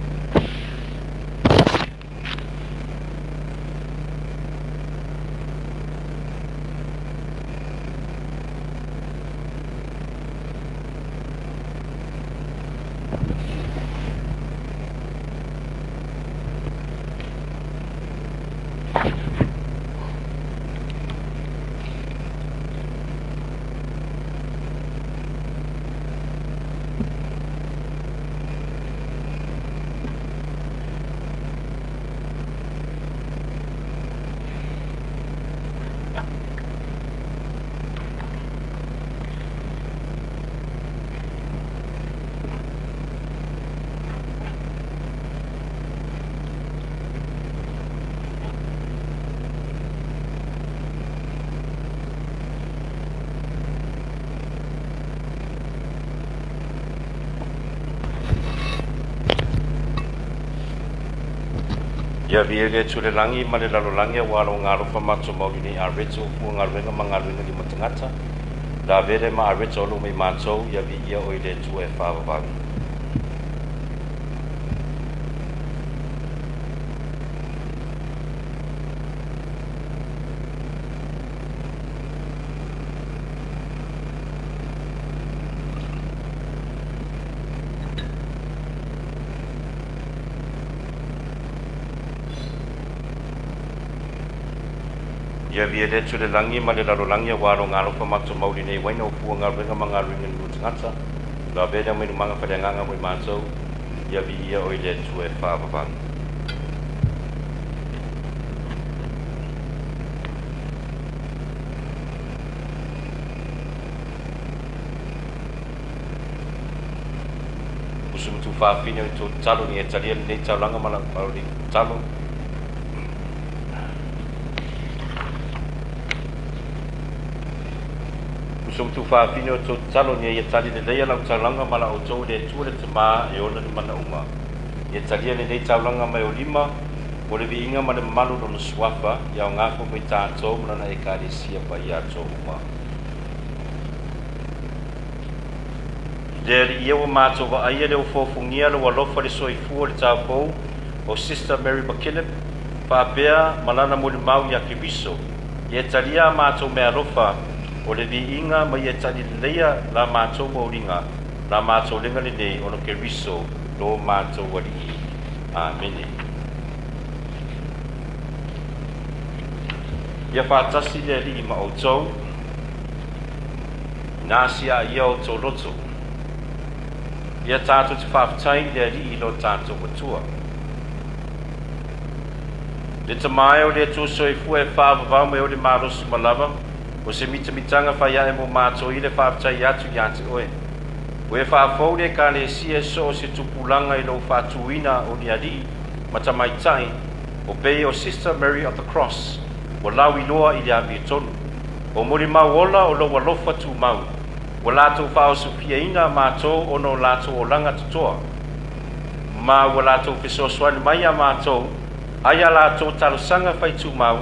Ia viege tule langi ma le lalolangi a walo ngaro whamatso mau ni a reto fu ngaruenga ma ngaruenga li matangata. La vere ma a reto olu mei mātou ia vi ia oile tu e whawawangi. Ia via le tule langi ma le lalolangi a waro ngaro whamatso mau nei waina o fua ngaruenga ma ngaruenga li matangata. La vere mai numanga whareanganga mei mātou ia vi ia oile tu e whawawangi. Usum tu whawhine o tu talo ni e talia nei taulanga ma la talo. Usum tu whawhine o tō talo ni e tali le leia lau taulanga ma la o tō le tūre te mā e ona ni mana uma. E talia ni nei taulanga mai o lima, o le vi inga ma le malu no swafa, ia o ngako mai tātou mana e kāre sia pa ia tō uma. Le ia o mātou wa aia le o fōfungia le walofa le soifua le tāpou o Sister Mary McKillip, whapea malana mo le mau ia Kiriso. E talia mātou mea rofa, o le vi inga mai e tani leia la mātou mauringa, la mātou lenga le nei ono Kiriso lo mātou wali. Amene. Ia whātasi le li ma o tau, Nā sia ia o tō loto. Ia tātou te whaafatai le ali I lo tātou matua. Le tamae o le tūso I fua e whaavavau me o le mārosu malawa, o se mitamitanga whaia e mo mātou I le whaafatai atu I ate oe. O e whaafau le ka le sia so o se tupulanga I lo whaatuina o ni ali, matamaitai, o pei o Sister Mary of the Cross, o lau I loa I le avi tonu. O mori mauola o lo walofa tu mau. O lātou whao supia ina mātou o no lātou o langa tutoa. Ma o lātou whisoswani mai a mātou, aia lātou talosanga whai tu mau,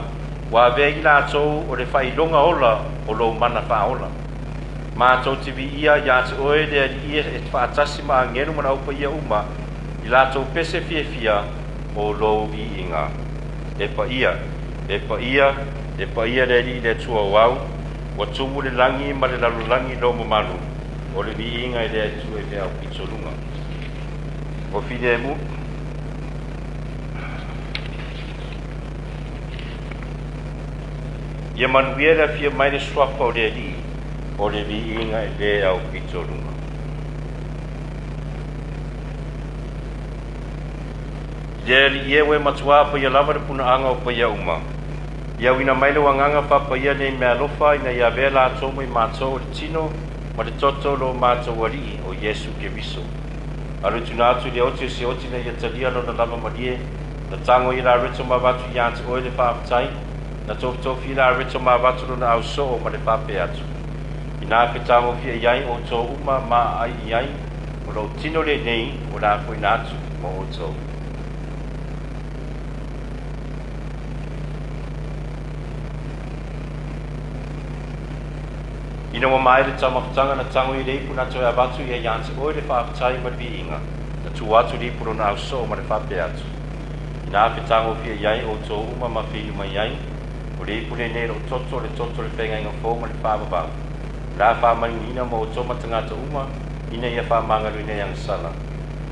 wa vei lātou o le whai longa ola o lo mana whaola. Mātou tivi ia te oe lea ia e whaatasi maa ngeru mana upa ia uma, I lātou pese fia fia o lo I inga. E pa ia le li le tua wau, wa tumu le langi ma le lalu langi lo mamalu, o le vi inga I le tu e lea o pitolunga. O fide mu, ia manuia le fia mai le swapa o le li, o le vi inga I lea o pitolunga. Ia li ia we matua pa ia lava le puna anga o pa ia uma. Ia wina maile wanganga papa ia nei mea lofa ina ia vela atomo I mātou o le tino ma le toto lo mātou wali o Yesu ke viso. Aru tuna atu le oti se oti na ia talia lo na lama malie, na tango I la reto ma watu I ante oe le whaafatai, na tofi I la reto ma watu lo na au so o ma le whape atu. Ina ke tango fia iai o tō uma ma ai iai, o lo tino le nei o la koina atu mo o tō. Ina wa mai le tamafutanga na tango I leipu na toi abatu ia ianse oe le whaafatai ma vi inga, na tu atu lipu lo na au so ma le whape atu. Ina ke tango fia iai o tō uma ma whiu mai iai, o leipu le nei lo toto le whenga inga fō ma le whaababau. La whaamanina ma o tō matangata uma, ina ia whaamangalu ina yang sala.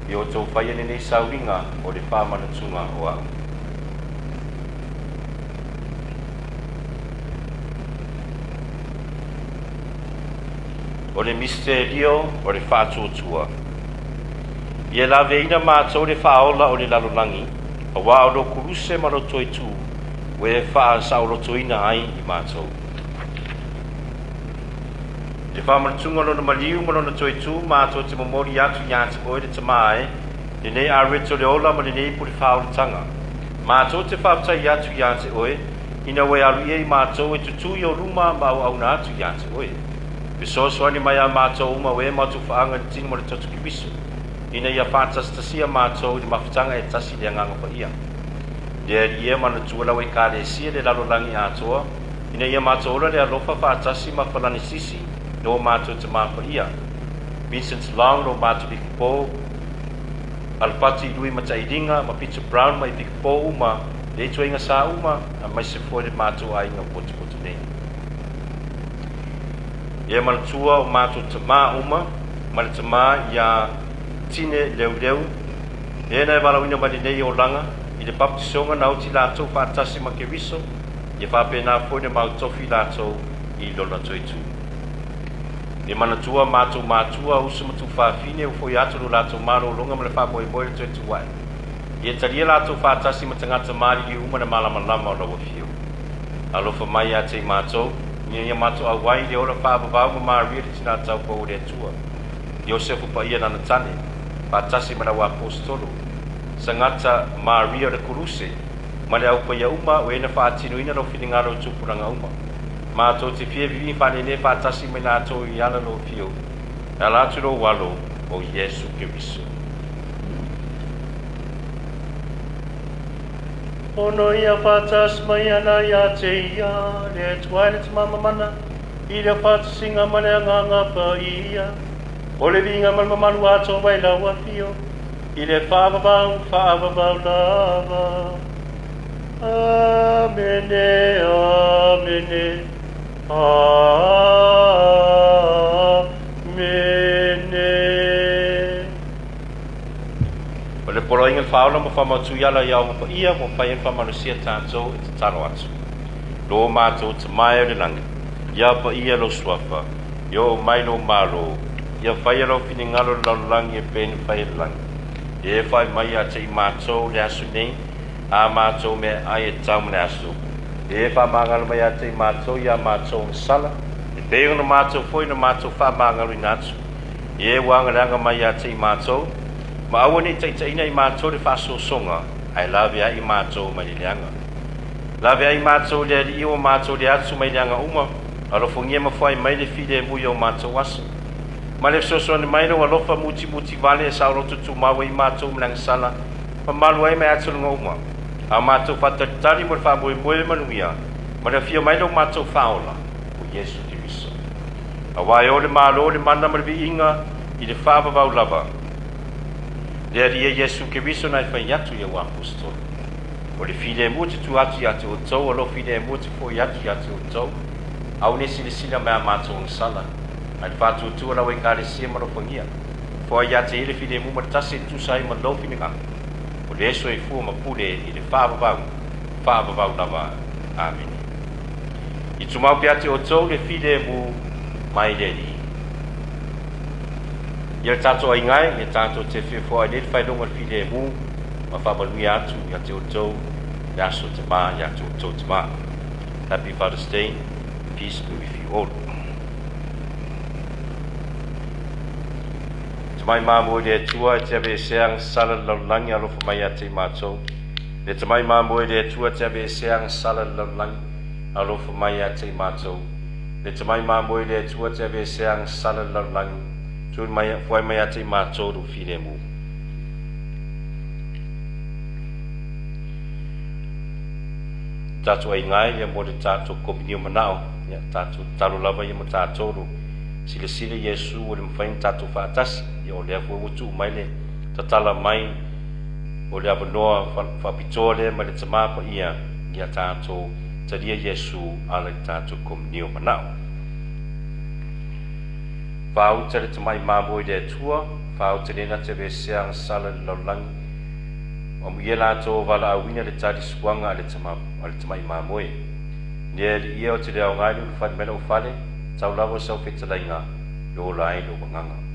I o tō whaia nei sauringa o le whaamanatunga o au. O le misterio o le whaatuatua. Ia la veina mātou le whaola o le lalolangi, a wā o lo kuruse ma lo toitu, we e wha sa o lo toina ai I mātou. Le whaamanatunga lo na maliu ma lo na toitu, mātou te momori atu te oe le tamae, le nei a reto le ola ma le nei pu le whaolatanga. Mātou te whaaftai atu te oe, ina we alu I mātou e tutu I o ruma ma au na atu te oe. Pesosoani mai a mātou uma we matu whaanga ni tino mo le totu ki bisu. Ina ia whātastasia mātou I mawhitanga e tasi le anganga pa ia. Lea ia mana tualawe ka le sia le lalolangi atoa. Ina ia mātou ola le alofa whātasi ma whalani sisi no mātou te māpa ia. Vincent Long no mātou Vikipo. Alpati Lui Matairinga ma Peter Brown mai Vikipo uma. Le tuenga sa uma a mai se fwere mātou a inga potu nei. Ia manatua o mātou tama uma, ma le tama ia tine leu. E na e walawina mali nei o langa, I le baptisonga na uti lātou whātasi ma ke viso, ia whāpena fwone mau tofi lātou I lona toitu. Ia manatua mātua usamatu whāwhine u fwoi atu lo lātou maro o longa ma le whāpoe moe le toitu wai. Ia talia lātou whātasi ma tangata mari I uma na malama lama o lawa whio. Alofa mai a te mātou, ia mātou a wai le ora whaababau ma Maria le tina tau po le atua. Iosefu pa ia nana tane, pātasi mana wa apostolo. Sangata Maria le kuruse, ma le au pa ia uma o ena whaatino ina lo whingaro tupuranga uma. Mātou te fie vivi whanene pātasi mai nātou I ala lo fio. E lātu lo walo o Yesu Kiriso. Ono ia whatas mai ana ia te ia, le tuaile mama mana, I le whatasinga mane nganga pa ia. O le vinga mal mamalu ato mai laua fio, I le whaavavau lava. Amene, amene, amene. O le poloinga whaola mo whamatu iala iau mo pa ia mo whai en whamanusia tātou te talo atu. Lo mātou te mai o le langi, ia pa ia lo suafa, Yo mai no malo. Ia whai aro whini ngaro laulangi e pēni whai langi. E whai mai a te i mātou le asu nei, a mātou me ai e tau mene asu. E wha māngalo mai a te i mātou i a mātou sala. E pēo na mātou foi na mātou wha māngalo i nātu. E wanganga mai a te i mātou. Ma awa ni teina i mātou le whaso songa. Ai lawe ai i mātou mai le leanga. Lawe ai mātou le i o mātou le atu mai leanga uma. Alofo ngia mawhai mai le while mui o mātou asu. Ma le soso ni mai no alofa muti vale e sauro tutu mawa i mātou mlang sala. Ma malu ai mai atu lunga uma. A mātou whataritari mo le whamoe moe manuia. Ma le fia mai no mātou whaola. O Yesu Kiriso. A wai o le malo le mana ma le vi inga i le whawawau lava. Le aria Yesu Kiriso nai whai atu i a wapostol. O le while muti tu atu i atu o tau. O lo while muti fo i atu o tau. Au ne sila mea mātou ang sala. Ai whātu tua la wai kāre sia maropangia. Fua ia te ele while mu maratase tu sai ma lofi ni kanga. O le eso e fua ma pule i le whaavavau lava. Amen. I tumau pia te o tau le while mu mai reri. Ia le tātou ai ngai, ia tātou te whiwhua i le whaidonga le while mu. Ma whabalui atu ia te o tau. Ia so te mā, ia te o tau te mā. Happy Father's Day. Peace be with you all. Te mai māmoe le tua te ave seang sala laulangi alofa mai a te mātou. Le te mai māmoe le tua te ave seang sala laulangi alofa mai a te mātou. Le te mai māmoe le tua te ave seang sala laulangi tu fuai mai a te mātou do while mu. Tātou ai ngai ia mo le tātou kominio manao. Ya tātou talo lava ia mo tātou sile Yesu o le mawhain tātou whaatasi ia o le afu utu mai le tatala mai o le avanoa whapitoa le ma le tamapa ia tātou taria Yesu ala i tātou kominio manao. Whau te le tamai māmoe le tua, whau te lena te veseang sala le laulangi o mu ia lātou wala awina le tādi suanga le tamai māmoe. Nia li ia o te leo ngai lu whani mena o whale, tau lawa sau whetalainga, lo lai lo manganga.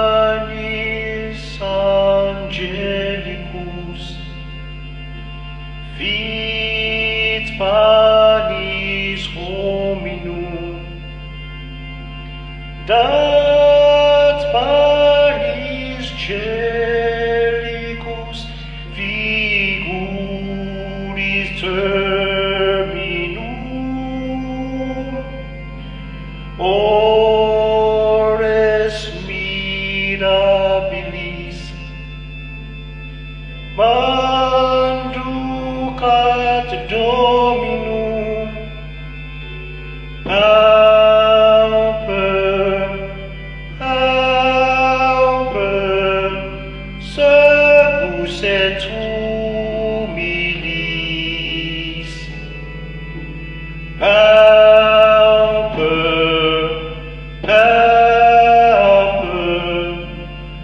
Panis angelicus, fit panis hominum, dat panis celicus figuris terminum, ores mirabilis, manducat Dominum, pauper, pauper, servus et humilis, pauper, pauper,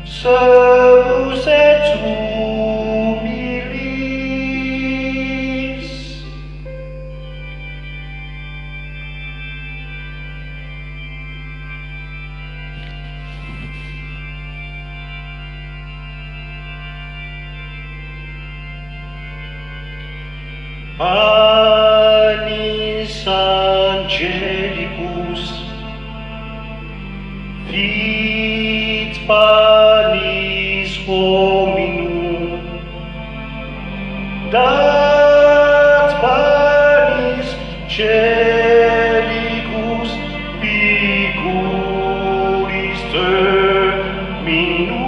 servus et humilis. Panis angelicus, fit panis hominum, dat panis celicus figuris terminum,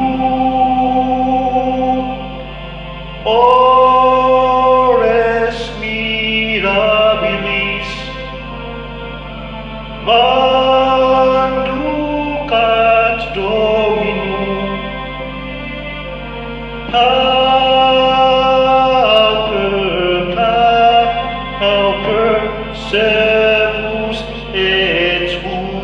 ores mirabilis, manducat Dominum, pauper, pauper, servus et humilis,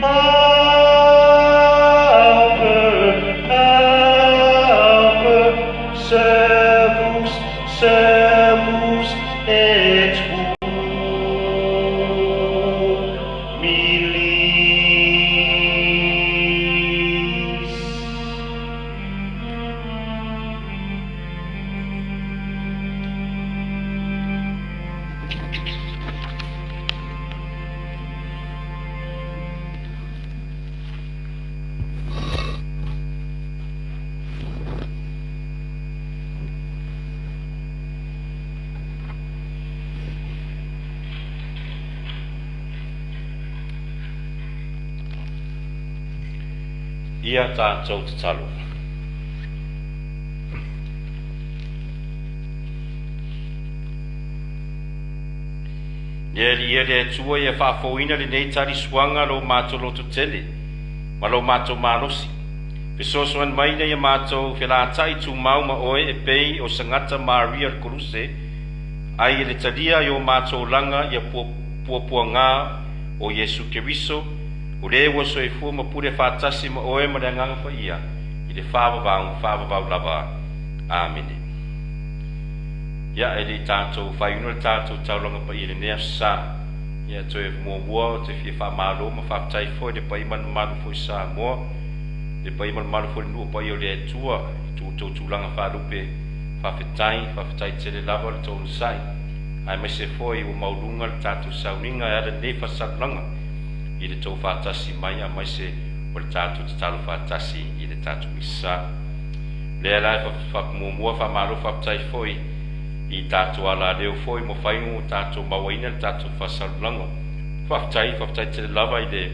pauper, pauper, servus, servus et humilis. Ia tātou te talo. Ia le tua ia whaafoina le nei tari suanga lo mātou loto tele, ma lo mātou mālosi. Pesosoan maina ia mātou whelātai tū mauma oe e pei o sangata Maria le Koruse, ai le talia i o mātou langa ia pua ngā o Yesu Keriso, o le waso e fua mapure whātasi ma oe ma le nganga wha ia, i le whāwawau lava. Amen. Ia e le tātou whaiuna le tātou taulanga pa i le nea sa, ia toi e mua o te fia whamalo ma whaptai foi le pa iman malu foi sa mua, le pa iman malu foi nua pa i o le tua, tūtou tūlanga whalupe, whawhetai tele lava le tōnu sai, ai me se foi o maulunga le tātou sauninga e ala ne whasalanga, i le tau whātasi mai a mai se o le tātou te talo whātasi i le tātou misa. Le alai whakumumua whamalo whaptai foi i tātou ala leo foi mo whaingu tātou mawaina le tātou whasalanga. Whaptai te lava i le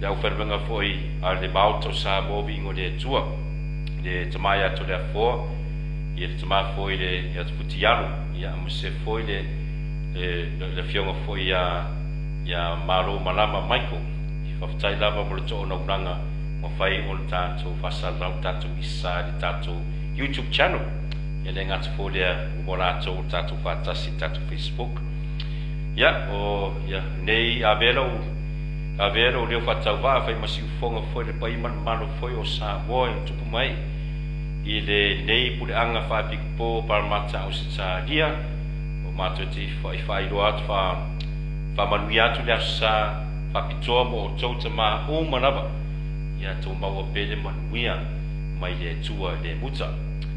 au whenwenga foi a le maoto sa movi ingo le tua. Le tamai ato le afoa, i le tamai foi le atu puti alu, i a muse foi le fionga foi ia maro malama Michael i whawhtai lava mo le to'o na uranga mo whai o le tātou whasalau tātou isa le tātou YouTube channel ia le ngata folia mo rātou tātou whātasi tātou Facebook. Ia, o ia, nei avero leo whatau wā, whai masi ufonga foi le pai mano foi o Samoa i tupu mai. I le nei pule anga whapikpo paramata o Sitalia, o mātou te whaiwhairo atu whamanui atu le asa whapitoa mo o tauta mā o manawa. Ia tau maua pele manuia mai le tua le muta.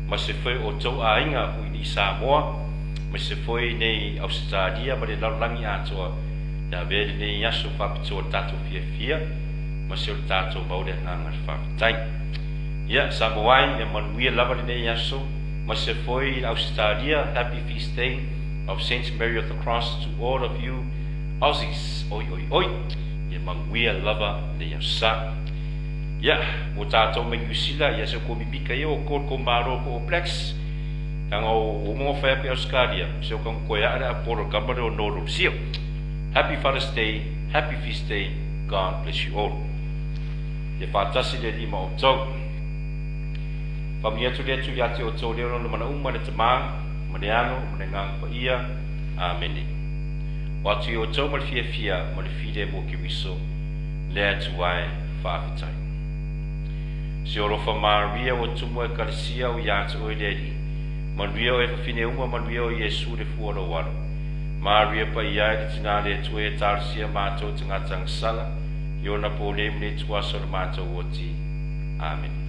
Ma se foi o tau a inga hui ni Samoa, ma se foi nei Australia ma le laulangi atoa ia vele nei yaso whapitoa tātou fia ma se o tātou maure nganga whapitai. Ia Samoan ia manuia lava le nei yaso ma se foi Australia. Happy feast day of Saint Mary of the Cross to all of you Aussies. Oi oi oi ia manuia lava le yasa. Ia, mo tātou me Newsila, ia se ko mipika ia o ko maro ko Plex. Tanga o mo whai pe Australia, se o kang koe ara poro kamare o Noro Sio. Happy Father's Day, happy feast day, God bless you all. Ia whātasi le lima o tau. Whamia tu le tu yate o tau leo no mana umane te maa, mane ano, mane ngang pa ia, amene. Watu o tau male fia, male fide mo ki wiso, lea tu wae whaafitai. Se orofa Maria o tumu e karisia o yata o eleri. Manuia o e whawhine uma manuia o Yesu le fuara waro. Maria pa ia e tina le tue e tarsia mātou te ngatang sala. Iona po le mne tuasa le mātou o ti. Amen.